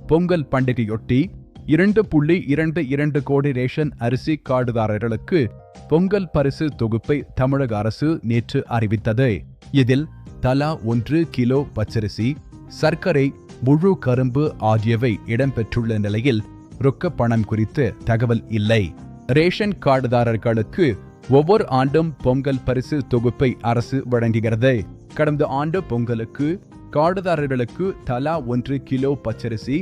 பொங்கல் பண்டிகையொட்டி 2.22 கோடி ரேஷன் அரிசி கார்டுதாரர்களுக்கு பொங்கல் பரிசு தொகுப்பை தமிழக அரசு நேற்று அறிவித்தது. இதில் தலா 1 கிலோ பச்சரிசி, சர்க்கரை, முழு கரும்பு ஆகியவை இடம்பெற்றுள்ள நிலையில் ரொக்க பணம் குறித்து தகவல் இல்லை. ரேஷன் கார்டுதாரர்களுக்கு ஒவ்வொரு ஆண்டும் பொங்கல் பரிசு தொகுப்பை அரசு வழங்குகிறது. கடந்த ஆண்டு பொங்கலுக்கு கார்டுதாரர்களுக்கு தலா 1 கிலோ பச்சரிசி,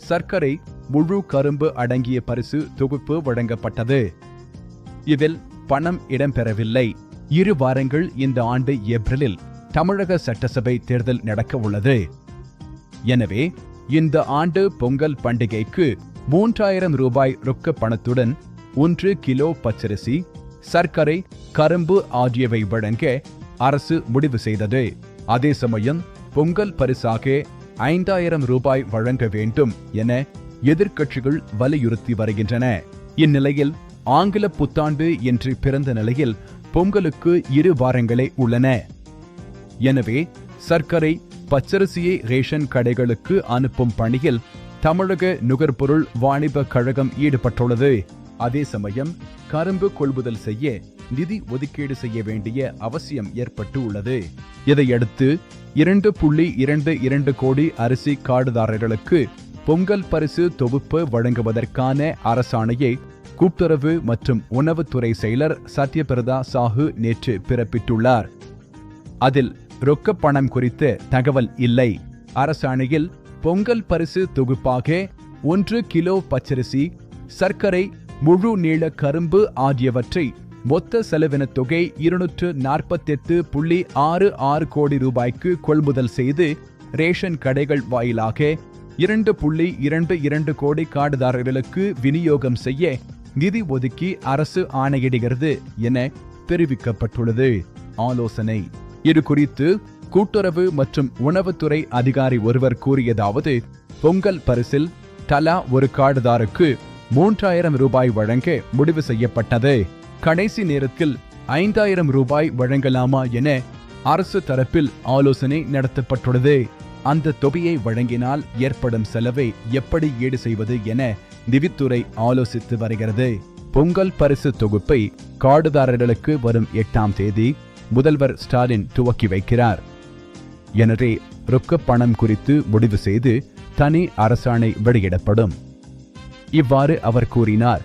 சர்க்கரை, முழு கரும்பு அடங்கிய பரிசு தொகுப்பு வழங்கப்பட்டது. இதில் பணம் இடம்பெறவில்லை. 2 வாரங்கள் இந்த ஆண்டு ஏப்ரலில் தமிழக சட்டசபை தேர்தல் நடக்க உள்ளது. எனவே இந்த ஆண்டு பொங்கல் பண்டிகைக்கு 3000 ரூபாய் ரொக்க பணத்துடன் 1 கிலோ பச்சரிசி, சர்க்கரை, கரும்பு ஆகியவை வழங்க அரசு முடிவு செய்தது. அதே சமயம் பொங்கல் பரிசாக 5000 ரூபாய் வழங்க வேண்டும் என எதிர்க்கட்சிகள் வலியுறுத்தி வருகின்றன. இந்நிலையில் ஆங்கில புத்தாண்டு என்று பிறந்த நிலையில் பொங்கலுக்கு 2 வாரங்களே உள்ளன. எனவே சர்க்கரை, பச்சரிசியை ரேஷன் கடைகளுக்கு அனுப்பும் பணியில் தமிழக நுகர்பொருள் வாணிப கழகம் ஈடுபட்டுள்ளது. அதே சமயம் கரும்பு கொள்முதல் செய்ய நிதி ஒதுக்கீடு செய்ய வேண்டிய அவசியம் ஏற்பட்டு உள்ளது. இதையடுத்து 2.22 கோடி அரிசி கார்டுதாரர்களுக்கு பொங்கல் பரிசு தொகுப்பு வழங்குவதற்கான அரசாணையை கூட்டுறவு மற்றும் உணவுத்துறை செயலர் சத்யபிரதா சாஹூ நேற்று பிறப்பித்துள்ளார். அதில் ரொக்க பணம் குறித்த தகவல் இல்லை. அரசாணையில் பொங்கல் பரிசு தொகுப்பாக 1 கிலோ பச்சரிசி, சர்க்கரை, முழு நீள கரும்பு ஆகியவற்றை மொத்த செலவின தொகை 248.66 கோடி ரூபாய்க்கு கொள்முதல் செய்து ரேஷன் கடைகள் வாயிலாக 2.22 கோடி கார்டுதாரர்களுக்கு விநியோகம் செய்ய நிதி ஒதுக்கி அரசு ஆணையிடுகிறது என தெரிவிக்கப்பட்டுள்ளது. ஆலோசனை: இது குறித்து கூட்டுறவு மற்றும் உணவுத்துறை அதிகாரி ஒருவர் கூறியதாவது: பொங்கல் பரிசில் தலா ஒரு கார்டுதாருக்கு 3000 ரூபாய் வழங்க முடிவு செய்யப்பட்டது. கடைசி நேரத்தில் 5000 ரூபாய் வழங்கலாமா என அரசு தரப்பில் ஆலோசனை நடத்தப்பட்டுள்ளது. அந்த தொகையை வழங்கினால் ஏற்படும் செலவை எப்படி ஈடு செய்வது என நிதித்துறை ஆலோசித்து வருகிறது. பொங்கல் பரிசு தொகுப்பை கார்டுதாரர்களுக்கு வரும் 8ஆம் தேதி முதல்வர் ஸ்டாலின் துவக்கி வைக்கிறார். எனவே ரொக்க பணம் குறித்து முடிவு செய்து தனி அரசாணை வெளியிடப்படும். இவ்வாறு அவர் கூறினார்.